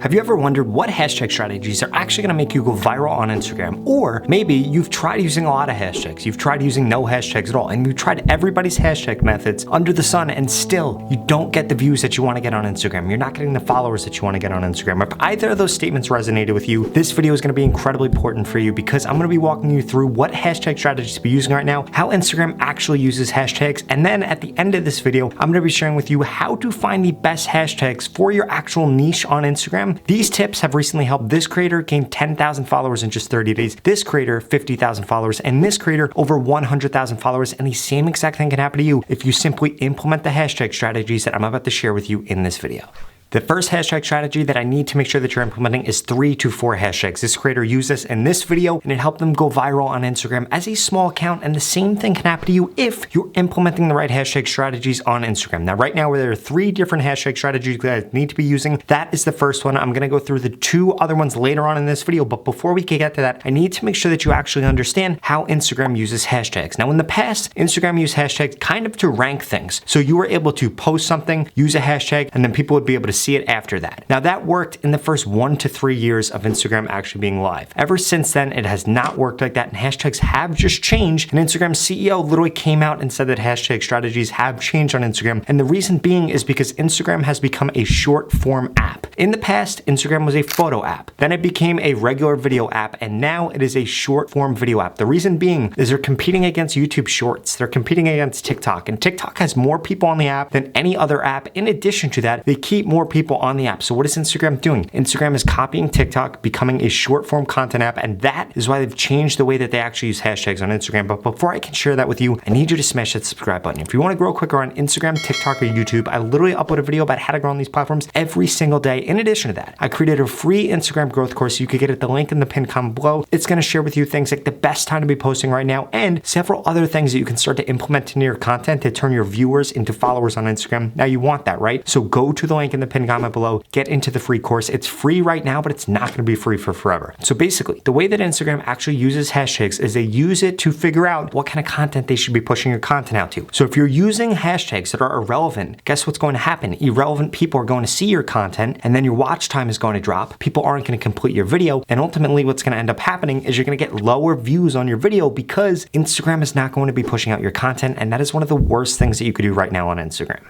Have you ever wondered what hashtag strategies are actually going to make you go viral on Instagram? Or maybe you've tried using a lot of hashtags, you've tried using no hashtags at all, and you've tried everybody's hashtag methods under the sun, and still you don't get the views that you want to get on Instagram. You're not getting the followers that you want to get on Instagram. If either of those statements resonated with you, this video is going to be incredibly important for you because I'm going to be walking you through what hashtag strategies to be using right now, how Instagram actually uses hashtags, and then at the end of this video, I'm going to be sharing with you how to find the best hashtags for your actual niche on Instagram. These tips have recently helped this creator gain 10,000 followers in just 30 days, this creator 50,000 followers, and this creator over 100,000 followers, and the same exact thing can happen to you if you simply implement the hashtag strategies that I'm about to share with you in this video. The first hashtag strategy that I need to make sure that you're implementing is 3 to 4 hashtags. This creator used this in this video and it helped them go viral on Instagram as a small account, and the same thing can happen to you if you're implementing the right hashtag strategies on Instagram. Now, right now, there are 3 different hashtag strategies that I need to be using. That is the first one. I'm gonna go through the 2 other ones later on in this video, but before we can get to that, I need to make sure that you actually understand how Instagram uses hashtags. Now, in the past, Instagram used hashtags kind of to rank things. So you were able to post something, use a hashtag, and then people would be able to see it after that. Now, that worked in the first 1 to 3 years of Instagram actually being live. Ever since then, it has not worked like that, and hashtags have just changed, and Instagram's CEO literally came out and said that hashtag strategies have changed on Instagram, and the reason being is because Instagram has become a short form app. In the past, Instagram was a photo app, then it became a regular video app, and now it is a short form video app. The reason being is they're competing against YouTube Shorts, they're competing against TikTok, and TikTok has more people on the app than any other app. In addition to that, they keep more people on the app. So what is Instagram doing? Instagram is copying TikTok, becoming a short form content app, and that is why they've changed the way that they actually use hashtags on Instagram. But before I can share that with you, I need you to smash that subscribe button. If you want to grow quicker on Instagram, TikTok, or YouTube, I literally upload a video about how to grow on these platforms every single day. In addition to that, I created a free Instagram growth course. You could get it at the link in the pinned comment below. It's going to share with you things like the best time to be posting right now and several other things that you can start to implement into your content to turn your viewers into followers on Instagram. Now, you want that, right? So go to the link in the pinned comment below, get into the free course. It's free right now, but it's not going to be free for forever. So basically, the way that Instagram actually uses hashtags is they use it to figure out what kind of content they should be pushing your content out to. So if you're using hashtags that are irrelevant, guess what's going to happen? Irrelevant people are going to see your content, and then your watch time is going to drop. People aren't going to complete your video, and ultimately what's going to end up happening is you're going to get lower views on your video because Instagram is not going to be pushing out your content, and that is one of the worst things that you could do right now on Instagram.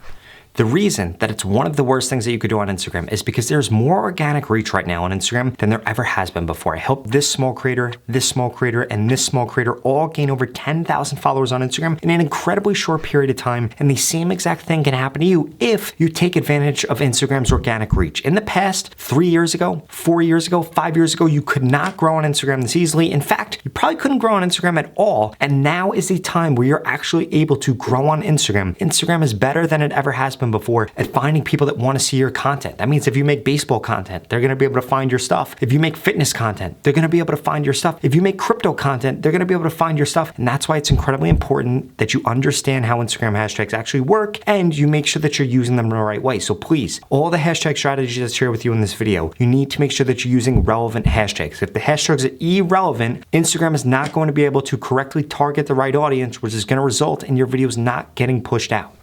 The reason that it's one of the worst things that you could do on Instagram is because there's more organic reach right now on Instagram than there ever has been before. I helped this small creator, and this small creator all gain over 10,000 followers on Instagram in an incredibly short period of time, and the same exact thing can happen to you if you take advantage of Instagram's organic reach. In the past, 3 years ago, 4 years ago, 5 years ago, you could not grow on Instagram this easily. In fact, you probably couldn't grow on Instagram at all, and now is the time where you're actually able to grow on Instagram. Instagram is better than it ever has been before at finding people that want to see your content. That means if you make baseball content, they're going to be able to find your stuff. If you make fitness content, they're going to be able to find your stuff. If you make crypto content, they're going to be able to find your stuff. And that's why it's incredibly important that you understand how Instagram hashtags actually work and you make sure that you're using them in the right way. So please, all the hashtag strategies I share with you in this video, you need to make sure that you're using relevant hashtags. If the hashtags are irrelevant, Instagram is not going to be able to correctly target the right audience, which is going to result in your videos not getting pushed out.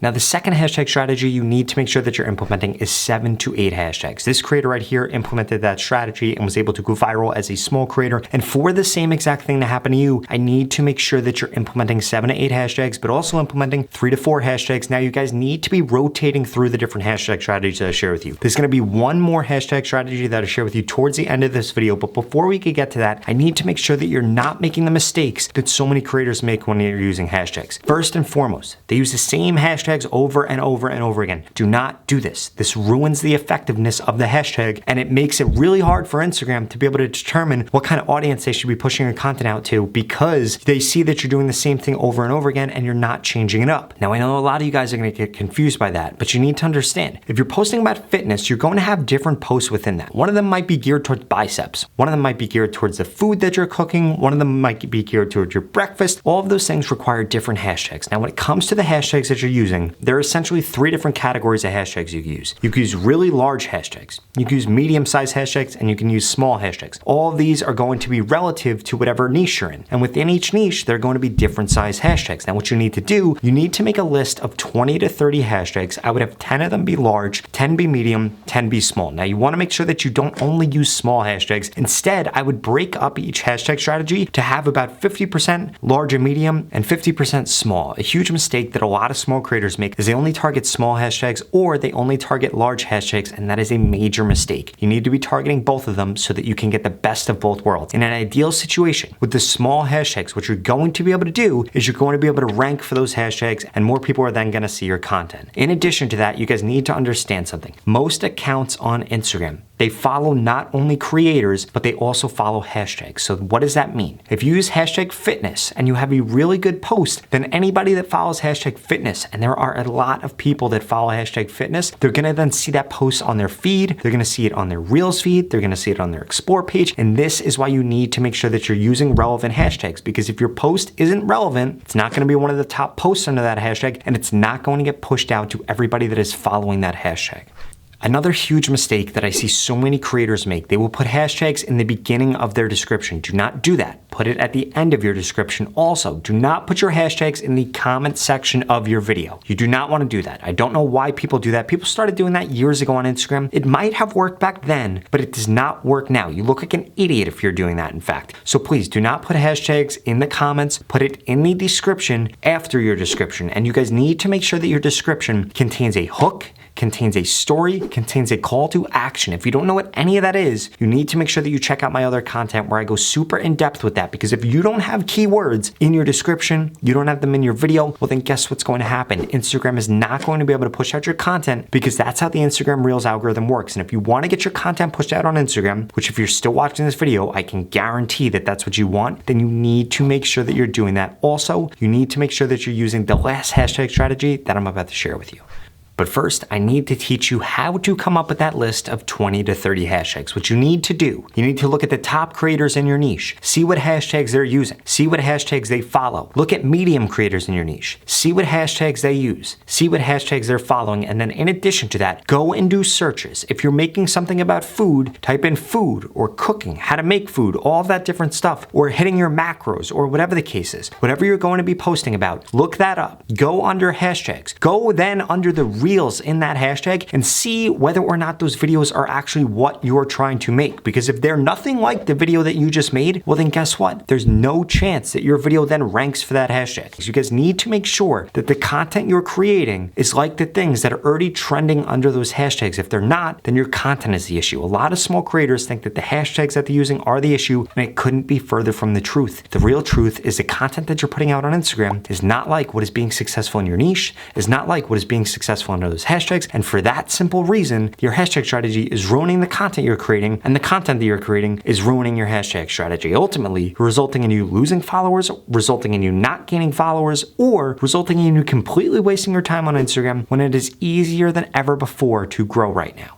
Now, the second hashtag strategy you need to make sure that you're implementing is 7 to 8 hashtags. This creator right here implemented that strategy and was able to go viral as a small creator. And for the same exact thing to happen to you, I need to make sure that you're implementing 7 to 8 hashtags, but also implementing 3 to 4 hashtags. Now, you guys need to be rotating through the different hashtag strategies that I share with you. There's going to be one more hashtag strategy that I share with you towards the end of this video. But before we could get to that, I need to make sure that you're not making the mistakes that so many creators make when you're using hashtags. First and foremost, they use the same hashtags over and over and over again. Do not do this. This ruins the effectiveness of the hashtag, and it makes it really hard for Instagram to be able to determine what kind of audience they should be pushing your content out to because they see that you're doing the same thing over and over again and you're not changing it up. Now, I know a lot of you guys are going to get confused by that, but you need to understand, if you're posting about fitness, you're going to have different posts within that. One of them might be geared towards biceps. One of them might be geared towards the food that you're cooking. One of them might be geared towards your breakfast. All of those things require different hashtags. Now, when it comes to the hashtags that you're using, using, there are essentially 3 different categories of hashtags you can use. You can use really large hashtags, you can use medium-sized hashtags, and you can use small hashtags. All of these are going to be relative to whatever niche you're in. And within each niche, they're going to be different size hashtags. Now what you need to do, you need to make a list of 20 to 30 hashtags. I would have 10 of them be large, 10 be medium, 10 be small. Now you want to make sure that you don't only use small hashtags. Instead, I would break up each hashtag strategy to have about 50% large and medium and 50% small. A huge mistake that a lot of small creators make is they only target small hashtags or they only target large hashtags, and that is a major mistake. You need to be targeting both of them so that you can get the best of both worlds. In an ideal situation with the small hashtags, what you're going to be able to do is you're going to be able to rank for those hashtags, and more people are then going to see your content. In addition to that, you guys need to understand something. Most accounts on Instagram, they follow not only creators, but they also follow hashtags. So what does that mean? If you use hashtag fitness and you have a really good post, then anybody that follows hashtag fitness, and there are a lot of people that follow hashtag fitness, they're gonna then see that post on their feed, they're gonna see it on their Reels feed, they're gonna see it on their Explore page, and this is why you need to make sure that you're using relevant hashtags, because if your post isn't relevant, it's not gonna be one of the top posts under that hashtag, and it's not going to get pushed out to everybody that is following that hashtag. Another huge mistake that I see so many creators make, they will put hashtags in the beginning of their description. Do not do that. Put it at the end of your description. Also, do not put your hashtags in the comment section of your video. You do not want to do that. I don't know why people do that. People started doing that years ago on Instagram. It might have worked back then, but it does not work now. You look like an idiot if you're doing that, in fact. So please do not put hashtags in the comments. Put it in the description after your description. And you guys need to make sure that your description contains a hook, contains a story, contains a call to action. If you don't know what any of that is, you need to make sure that you check out my other content where I go super in depth with that, because if you don't have keywords in your description, you don't have them in your video, well then guess what's going to happen? Instagram is not going to be able to push out your content, because that's how the Instagram Reels algorithm works. And if you want to get your content pushed out on Instagram, which if you're still watching this video, I can guarantee that that's what you want, then you need to make sure that you're doing that. Also, you need to make sure that you're using the last hashtag strategy that I'm about to share with you. But first, I need to teach you how to come up with that list of 20 to 30 hashtags. What you need to do, you need to look at the top creators in your niche. See what hashtags they're using. See what hashtags they follow. Look at medium creators in your niche. See what hashtags they use. See what hashtags they're following. And then in addition to that, go and do searches. If you're making something about food, type in food or cooking, how to make food, all of that different stuff, or hitting your macros or whatever the case is. Whatever you're going to be posting about, look that up. Go under hashtags. Go then under the Reels in that hashtag and see whether or not those videos are actually what you're trying to make. Because if they're nothing like the video that you just made, well then guess what? There's no chance that your video then ranks for that hashtag. So you guys need to make sure that the content you're creating is like the things that are already trending under those hashtags. If they're not, then your content is the issue. A lot of small creators think that the hashtags that they're using are the issue, and it couldn't be further from the truth. The real truth is the content that you're putting out on Instagram is not like what is being successful in your niche, is not like what is being successful under those hashtags, and for that simple reason, your hashtag strategy is ruining the content you're creating, and the content that you're creating is ruining your hashtag strategy, ultimately resulting in you losing followers, resulting in you not gaining followers, or resulting in you completely wasting your time on Instagram when it is easier than ever before to grow right now.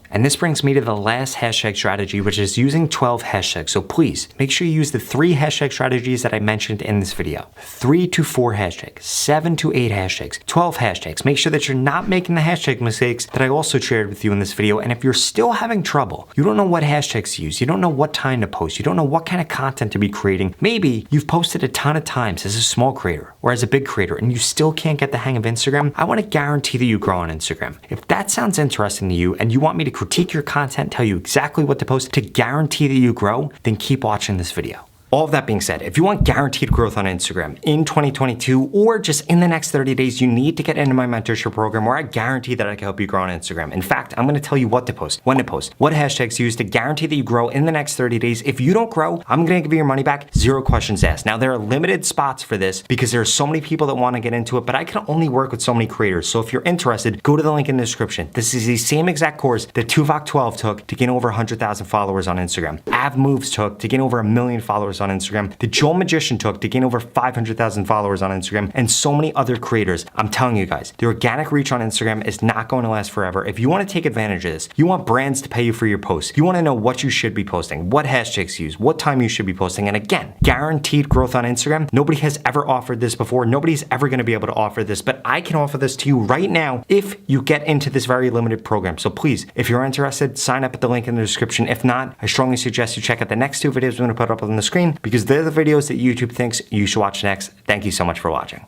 And this brings me to the last hashtag strategy, which is using 12 hashtags. So please make sure you use the 3 hashtag strategies that I mentioned in this video. 3 to 4 hashtags, 7 to 8 hashtags, 12 hashtags. Make sure that you're not making the hashtag mistakes that I also shared with you in this video. And if you're still having trouble, you don't know what hashtags to use, you don't know what time to post, you don't know what kind of content to be creating. Maybe you've posted a ton of times as a small creator or as a big creator and you still can't get the hang of Instagram. I want to guarantee that you grow on Instagram. If that sounds interesting to you and you want me to critique your content, tell you exactly what to post to guarantee that you grow, then keep watching this video. All of that being said, if you want guaranteed growth on Instagram in 2022 or just in the next 30 days, you need to get into my mentorship program where I guarantee that I can help you grow on Instagram. In fact, I'm gonna tell you what to post, when to post, what hashtags to use to guarantee that you grow in the next 30 days. If you don't grow, I'm gonna give you your money back, 0 questions asked. Now, there are limited spots for this because there are so many people that wanna get into it, but I can only work with so many creators. So if you're interested, go to the link in the description. This is the same exact course that Tuvok12 took to gain over 100,000 followers on Instagram. Av Moves took to gain over 1 million followers followers on Instagram, that Joel Magician took to gain over 500,000 followers on Instagram, and so many other creators. I'm telling you guys, the organic reach on Instagram is not going to last forever. If you want to take advantage of this, you want brands to pay you for your posts, you want to know what you should be posting, what hashtags to use, what time you should be posting, and again, guaranteed growth on Instagram. Nobody has ever offered this before. Nobody's ever going to be able to offer this, but I can offer this to you right now if you get into this very limited program. So please, if you're interested, sign up at the link in the description. If not, I strongly suggest you check out the next 2 videos I'm going to put up on the screen because they're the videos that YouTube thinks you should watch next. Thank you so much for watching.